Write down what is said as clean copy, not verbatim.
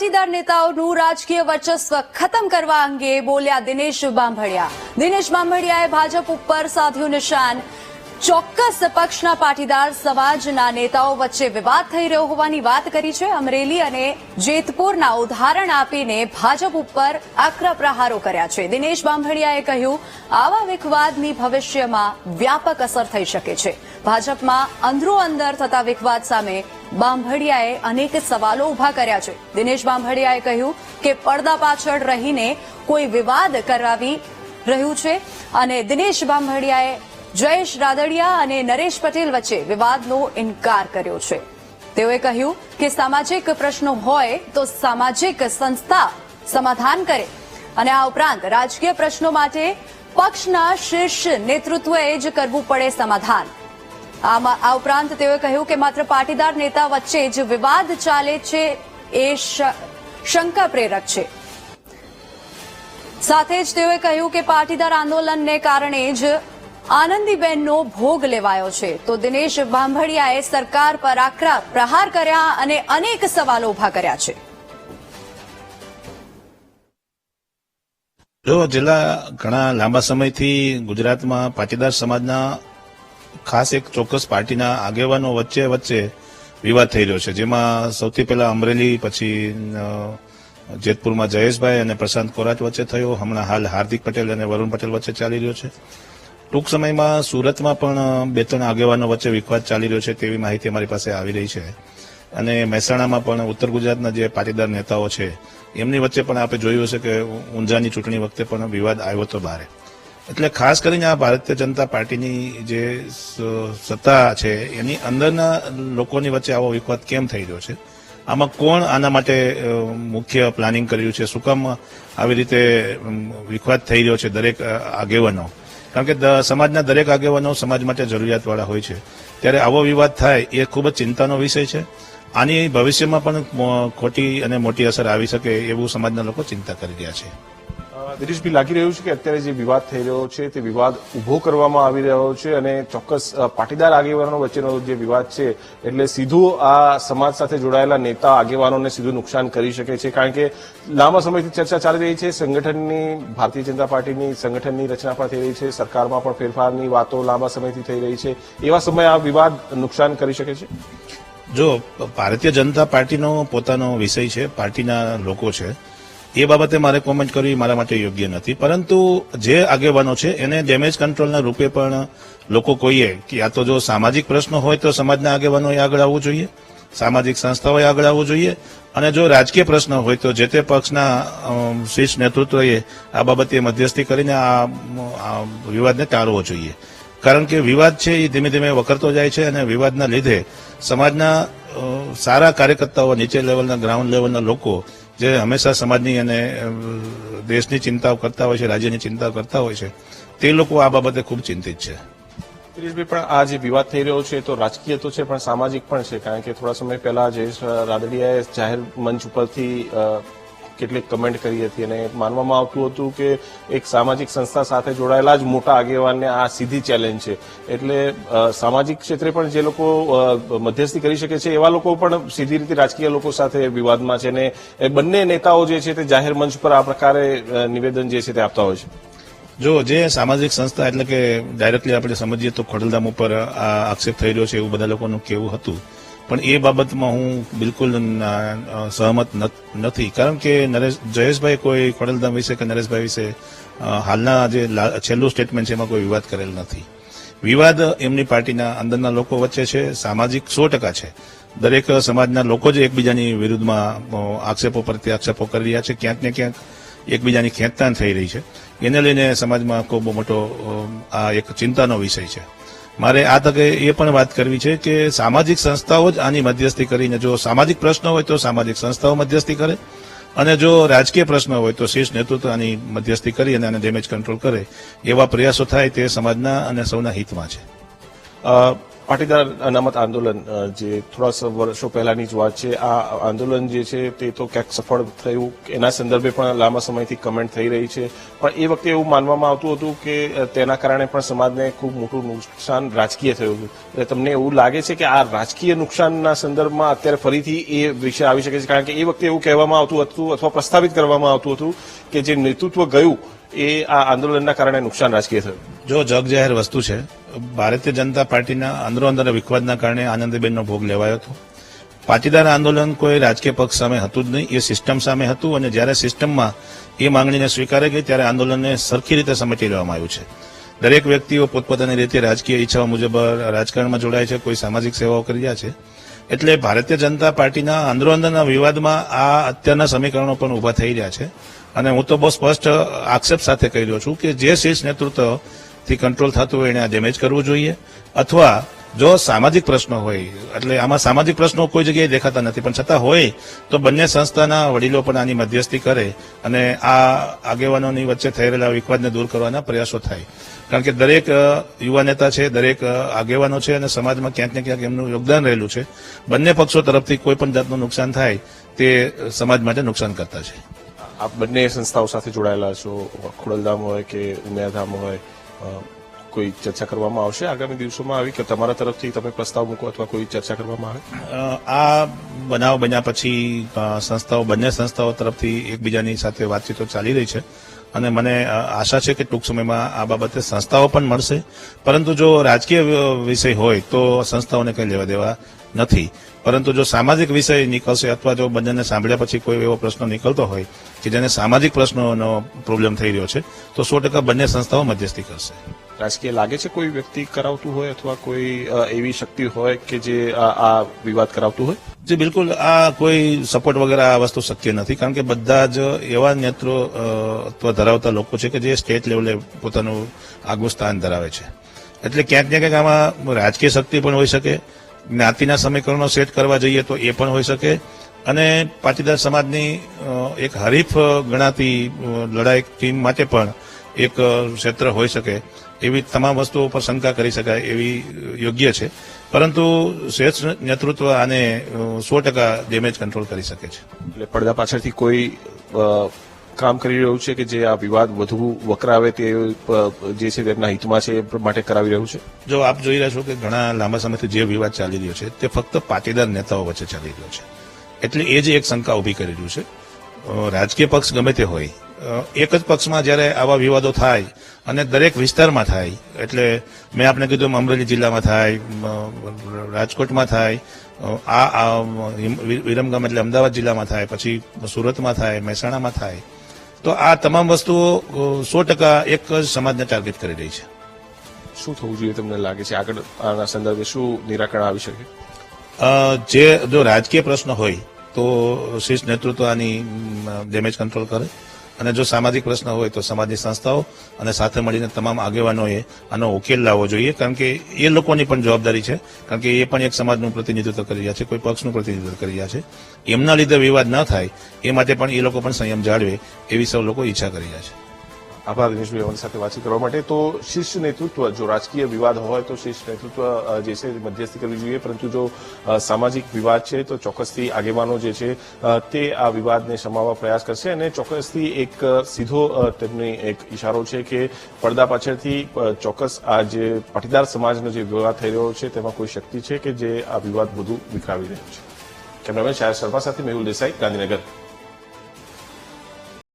પાટીદાર નેતાઓનું રાજકીય વર્ચસ્વ ખતમ કરવા અંગે બોલ્યા દિનેશ બાંભડિયા. દિનેશ બાંભડિયાએ ભાજપ ઉપર સાધ્યું નિશાન. ચોક્કસ પક્ષના પાટીદાર સમાજના નેતાઓ વચ્ચે વિવાદ થઈ રહ્યો હોવાની વાત કરી છે. અમરેલી અને જેતપુરના ઉદાહરણ આપીને ભાજપ ઉપર આકરા પ્રહારો કર્યા છે. દિનેશ બાંભડિયાએ કહ્યું, આવા વિવાદની ભવિષ્યમાં વ્યાપક અસર થઈ શકે છે. ભાજપમાં અંદરો-અંદર થતા વિવાદ સામે બાંભડિયાએ અનેક સવાલો ઉભા કર્યા છે. દિનેશ બાંભડિયાએ કહ્યું કે પડદા પાછળ રહીને કોઈ વિવાદ કરાવી રહ્યું છે અને દિનેશ બાંભડિયાએ જયેશ રાદડિયા અને નરેશ પટેલ વચ્ચે વિવાદનો ઇનકાર કર્યો છે. તેઓએ કહ્યું કે સામાજિક પ્રશ્નો હોય તો સામાજિક સંસ્થા સમાધાન કરે અને આ ઉપરાંત રાજકીય પ્રશ્નો માટે પક્ષના શીર્ષ નેતૃત્વએ જ કરવું પડે સમાધાન. આ ઉપરાંત તેઓએ કહ્યું કે માત્ર પાટીદાર નેતા વચ્ચે જ વિવાદ ચાલે છે એ શંકા પ્રેરક છે. સાથે જ તેઓએ કહ્યું કે પાટીદાર આંદોલનને કારણે જ આનંદીબેનનો ભોગ લેવાયો છે. તો દિનેશ બાંભડિયાએ સરકાર પર આકરા પ્રહાર કર્યા અને અનેક સવાલો ઉભા કર્યા છે. જો છેલ્લા ઘણા લાંબા સમયથી ગુજરાતમાં પાટીદાર સમાજના ખાસ એક ચોક્કસ પાર્ટીના આગેવાનો વચ્ચે વિવાદ થઈ રહ્યો છે, જેમાં સૌથી પહેલા અમરેલી, પછી જેતપુરમાં જયેશભાઈ અને પ્રશાંત કોરાટ વચ્ચે થયો. હમણાં હાલ હાર્દિક પટેલ અને વરુણ પટેલ વચ્ચે ચાલી રહ્યો છે. ટૂંક સમયમાં સુરતમાં પણ 2-3 આગેવાનો વચ્ચે વિવાદ ચાલી રહ્યો છે તેવી માહિતી અમારી પાસે આવી રહી છે. અને મહેસાણામાં પણ ઉત્તર ગુજરાતના જે પાટીદાર નેતાઓ છે એમની વચ્ચે પણ આપણે જોયું હશે કે ઊંઝાની ચૂંટણી વખતે પણ વિવાદ આવ્યો હતો બહાર. એટલે ખાસ કરીને આ ભારતીય જનતા પાર્ટીની જે સત્તા છે એની અંદરના લોકોની વચ્ચે આવો વિવાદ કેમ થઈ રહ્યો છે, આમાં કોણ આના માટે મુખ્ય પ્લાનિંગ કર્યું છે, શું કામ આવી રીતે વિવાદ થઈ રહ્યો છે દરેક આગેવાનો. કારણ કે સમાજના દરેક આગેવાનો સમાજ માટે જરૂરિયાતવાળા હોય છે, ત્યારે આવો વિવાદ થાય એ ખૂબ જ ચિંતાનો વિષય છે. આની ભવિષ્યમાં પણ ખોટી અને મોટી અસર આવી શકે એવું સમાજના લોકો ચિંતા કરી રહ્યા છે. દિનેશભાઈ, લાગી રહ્યું છે કે અત્યારે જે વિવાદ થઈ રહ્યો છે તે વિવાદ ઉભો કરવામાં આવી રહ્યો છે અને ચોક્કસ પાટીદાર આગેવાનો વચ્ચેનો જે વિવાદ છે એટલે સીધું આ સમાજ સાથે જોડાયેલા નેતા આગેવાનોને સીધું નુકસાન કરી શકે છે. કારણ કે લાંબા સમયથી ચર્ચા ચાલી રહી છે, સંગઠનની, ભારતીય જનતા પાર્ટીની સંગઠનની રચના પણ થઈ રહી છે, સરકારમાં પણ ફેરફારની વાતો લાંબા સમયથી થઈ રહી છે. એવા સમયે આ વિવાદ નુકસાન કરી શકે છે. જો ભારતીય જનતા પાર્ટીનો પોતાનો વિષય છે, પાર્ટીના લોકો છે, એ બાબતે મારે કોમેન્ટ કરવી મારા માટે યોગ્ય નથી. પરંતુ જે આગેવાનો છે એને ડેમેજ કંટ્રોલના રૂપે પણ લોકો કહીએ કે આ તો જો સામાજિક પ્રશ્નો હોય તો સમાજના આગેવાનોએ આગળ આવવું જોઈએ, સામાજિક સંસ્થાઓએ આગળ આવવું જોઈએ, અને જો રાજકીય પ્રશ્ન હોય તો જે તે પક્ષના શીર્ષ નેતૃત્વએ આ બાબતે મધ્યસ્થી કરીને આ વિવાદને ટાળવો જોઈએ. કારણ કે વિવાદ છે એ ધીમે ધીમે વકરતો જાય છે અને વિવાદના લીધે સમાજના સારા કાર્યકર્તાઓ, નીચે લેવલના, ગ્રાઉન્ડ લેવલના લોકો જે હંમેશા સમાજની અને દેશની ચિંતાઓ કરતા હોય છે, રાજ્યની ચિંતાઓ કરતા હોય છે, તે લોકો આ બાબતે ખૂબ ચિંતિત છે. દિનેશભાઈ, પણ આ જે વિવાદ થઈ રહ્યો છે તો રાજકીય તો છે પણ સામાજિક પણ છે. કારણ કે થોડા સમય પહેલા જયેશ રાદડિયાએ જાહેર મંચ ઉપરથી કેટલીક કમેન્ટ કરી હતી અને માનવામાં આવતું હતું કે એક સામાજિક સંસ્થા સાથે જોડાયેલા જ મોટા આગેવાનને આ સીધી ચેલેન્જ છે. એટલે સામાજિક ક્ષેત્રે પણ જે લોકો મધ્યસ્થી કરી શકે છે એવા લોકો પણ સીધી રીતે રાજકીય લોકો સાથે વિવાદમાં છે અને બંને નેતાઓ જે છે તે જાહેર મંચ પર આ પ્રકારે નિવેદન જે છે તે આપતા હોય છે. જો જે સામાજિક સંસ્થા એટલે કે ડાયરેક્ટલી આપણે સમજીએ તો ખોડલધામ ઉપર આ આક્ષેપ થઈ રહ્યો છે એવું બધા લોકોનું કહેવું હતું, પણ એ બાબતમાં હું બિલકુલ સહમત નથી. કારણ કે જયેશભાઈ કોઈ ખોડલધામ વિશે કે નરેશભાઈ વિશે હાલના જે છેલ્લું સ્ટેટમેન્ટ છે એમાં કોઈ વિવાદ કરેલ નથી. વિવાદ એમની પાર્ટીના અંદરના લોકો વચ્ચે છે, સામાજિક 100% છે. દરેક સમાજના લોકો જ એકબીજાની વિરુદ્ધમાં આક્ષેપો પરથી આક્ષેપો કરી રહ્યા છે, ક્યાંક ને ક્યાંક એકબીજાની ખેંચતાણ થઈ રહી છે. એને લઈને સમાજમાં ખૂબ મોટો આ એક ચિંતાનો વિષય છે. મારે આ તકે એ પણ વાત કરવી છે કે સામાજિક સંસ્થાઓ જ આની મધ્યસ્થી કરીને, જો સામાજિક પ્રશ્નો હોય તો સામાજિક સંસ્થાઓ મધ્યસ્થી કરે, અને જો રાજકીય પ્રશ્નો હોય તો શીર્ષ નેતૃત્વ આની મધ્યસ્થી કરી અને આને ડેમેજ કંટ્રોલ કરે. એવા પ્રયાસો થાય તે સમાજના અને સૌના હિતમાં છે. પાટીદાર અનામત આંદોલન જે થોડા વર્ષો પહેલાની જ વાત છે, આ આંદોલન જે છે તે તો ક્યાંક સફળ થયું, એના સંદર્ભે પણ લાંબા સમયથી કમેન્ટ થઈ રહી છે, પણ એ વખતે એવું માનવામાં આવતું હતું કે તેના કારણે પણ સમાજને ખૂબ મોટું નુકસાન રાજકીય થયું હતું. એટલે તમને એવું લાગે છે કે આ રાજકીય નુકસાનના સંદર્ભમાં અત્યારે ફરીથી એ વિષય આવી શકે છે? કારણ કે એ વખતે એવું કહેવામાં આવતું હતું અથવા પ્રસ્તાવિત કરવામાં આવતું હતું કે જે નેતૃત્વ ગયું એ આ આંદોલનના કારણે નુકસાન રાજકીય થયું. જો જગ જાહેર વસ્તુ છે, ભારતીય જનતા પાર્ટીના અંદરો અંદર વિખવાદના કારણે આનંદીબેનનો ભોગ લેવાયો હતો. પાટીદાર આંદોલન કોઈ રાજકીય પક્ષ સામે હતું જ નહીં, એ સિસ્ટમ સામે હતું. અને જ્યારે સિસ્ટમમાં એ માંગણીને સ્વીકારાઈ ગઈ ત્યારે આંદોલનને સરખી રીતે સમેટી લેવામાં આવ્યું છે. દરેક વ્યક્તિઓ પોતપોતાની રીતે રાજકીય ઈચ્છાઓ મુજબ રાજકારણમાં જોડાય છે, કોઈ સામાજિક સેવાઓ કરી રહ્યા છે. એટલે ભારતીય જનતા પાર્ટીના અંદરો અંદરના વિવાદમાં આ અત્યારના સમીકરણો પણ ઉભા થઈ રહ્યા છે. અને હું તો બહુ સ્પષ્ટ આક્ષેપ સાથે કહી રહ્યો છું કે જે શીર્ષ નેતૃત્વથી કંટ્રોલ થતું હોય એને આ ડેમેજ કરવું જોઈએ, અથવા જો સામાજિક પ્રશ્નો હોય, એટલે આમાં સામાજિક પ્રશ્નો કોઈ જગ્યાએ દેખાતા નથી, પણ છતાં હોય તો બંને સંસ્થાના વડીલો પણ આની મધ્યસ્થી કરે અને આ આગેવાનોની વચ્ચે થઈ રહેલા વિવાદને દૂર કરવાના પ્રયાસો થાય. કારણ કે દરેક યુવા નેતા છે, દરેક આગેવાનો છે અને સમાજમાં ક્યાંક ને ક્યાંક એમનું યોગદાન રહેલું છે. બંને પક્ષો તરફથી કોઈ પણ જાતનું નુકસાન થાય તે સમાજ માટે નુકસાન કરતા છે. આપ બંને સંસ્થાઓ સાથે જોડાયેલા છો, ખોડલધામ હોય કે ઉમિયાધામ હોય, કોઈ ચર્ચા કરવામાં આવશે આગામી દિવસોમાં આવી કે તમારા તરફથી તમે પ્રસ્તાવ મૂકો અથવા કોઈ ચર્ચા કરવામાં આવે? આ બનાવ બન્યા પછી બંને સંસ્થાઓ તરફથી એકબીજાની સાથે વાતચીતો ચાલી રહી છે અને મને આશા છે કે ટૂંક સમયમાં આ બાબતે સંસ્થાઓ પણ મળશે. પરંતુ જો રાજકીય વિષય હોય તો સંસ્થાઓને કંઈ લેવા દેવા નથી. પરંતુ જો સામાજિક વિષય નીકળશે અથવા જો બંનેને સાંભળ્યા પછી કોઈ એવો પ્રશ્ન નીકળતો હોય કે જેને સામાજિક પ્રશ્નોનો પ્રોબ્લેમ થઈ રહ્યો છે તો 100% બંને સંસ્થાઓ મધ્યસ્થી કરશે. રાજકીય લાગે છે કોઈ વ્યક્તિ કરાવતું હોય અથવા કોઈ એવી શક્તિ હોય કે જે આ વિવાદ કરાવતું હોય? જી બિલકુલ, આ કોઈ સપોર્ટ વગેરે આ વસ્તુ શક્ય નથી. કારણ કે બધા જ એવા નેતૃત્વ ધરાવતા લોકો છે કે જે સ્ટેટ લેવલે પોતાનું આગવું સ્થાન ધરાવે છે. એટલે ક્યાંક ને ક્યાંક આમાં રાજકીય શક્તિ પણ હોઈ શકે, જ્ઞાતિના સમીકરણો સેટ કરવા જઈએ તો એ પણ હોઈ શકે, અને પાટીદાર સમાજની એક હરીફ ગણાતી લડાઈ ટીમ માટે પણ એક ક્ષેત્ર હોઈ શકે. એવી તમામ વસ્તુઓ પર શંકા કરી શકાય એવી યોગ્ય છે. પરંતુ શ્રેષ્ઠ નેતૃત્વ આને 100% ડેમેજ કંટ્રોલ કરી શકે છે. એટલે પડદા પાછળથી કોઈ કામ કરી રહ્યું છે કે જે આ વિવાદ વધુ વકરાવે તે જે છે તેમના હિતમાં છે એ માટે કરાવી રહ્યું છે? જો આપ જોઈ રહ્યા છો કે ઘણા લાંબા સમયથી જે વિવાદ ચાલી રહ્યો છે તે ફક્ત પાટીદાર નેતાઓ વચ્ચે ચાલી રહ્યો છે. એટલે એ જ એક શંકા ઉભી કરી રહ્યું છે. રાજકીય પક્ષ ગમે તે હોય, એક જ પક્ષમાં જ્યારે આવા વિવાદો થાય અને દરેક વિસ્તારમાં થાય, એટલે મેં આપને કીધું અમરેલી જિલ્લામાં થાય, રાજકોટમાં થાય, વિરમગામ એટલે અમદાવાદ જિલ્લામાં થાય, પછી સુરતમાં થાય, મહેસાણામાં થાય, તો આ તમામ વસ્તુઓ 100% એક જ સમાજને ટાર્ગેટ કરી રહી છે. શું થવું જોઈએ તમને લાગે છે આગળ આના સંદર્ભે શું નિરાકરણ આવી શકે? જે જો રાજકીય પ્રશ્ન હોય તો શીર્ષ નેતૃત્વ આની ડેમેજ કંટ્રોલ કરે, અને જો સામાજિક પ્રશ્ન હોય તો સમાજની સંસ્થાઓ અને સાથે મળીને તમામ આગેવાનોએ આનો ઉકેલ લાવવો જોઈએ. કારણ કે એ લોકોની પણ જવાબદારી છે, કારણ કે એ પણ એક સમાજનું પ્રતિનિધિત્વ કરી રહ્યા છે, કોઈ પક્ષનું પ્રતિનિધિત્વ કરી રહ્યા છે. એમના લીધે વિવાદ ન થાય એ માટે પણ એ લોકો પણ સંયમ જાળવે એવી સૌ લોકો ઈચ્છા કરી રહ્યા છે. આભાર દિનેશભાઈ અમારી સાથે વાતચીત કરવા માટે. તો શીર્ષ નેતૃત્વ, જો રાજકીય વિવાદ હોય તો શીર્ષ નેતૃત્વ જે છે મધ્યસ્થી કરવી જોઈએ, પરંતુ જો સામાજિક વિવાદ છે તો ચોક્કસથી આગેવાનો જે છે તે આ વિવાદને શમાવવા પ્રયાસ કરશે. અને ચોક્કસથી એક સીધો તેમની એક ઇશારો છે કે પડદા પાછળથી ચોક્કસ આ જે પાટીદાર સમાજનો જે વિવાદ થઈ રહ્યો છે તેમાં કોઈ શક્તિ છે કે જે આ વિવાદ વધુ વિખરાવી રહ્યો છે. કેમેરામેન શાયર શર્મા સાથે મેહુલ દેસાઈ, ગાંધીનગર.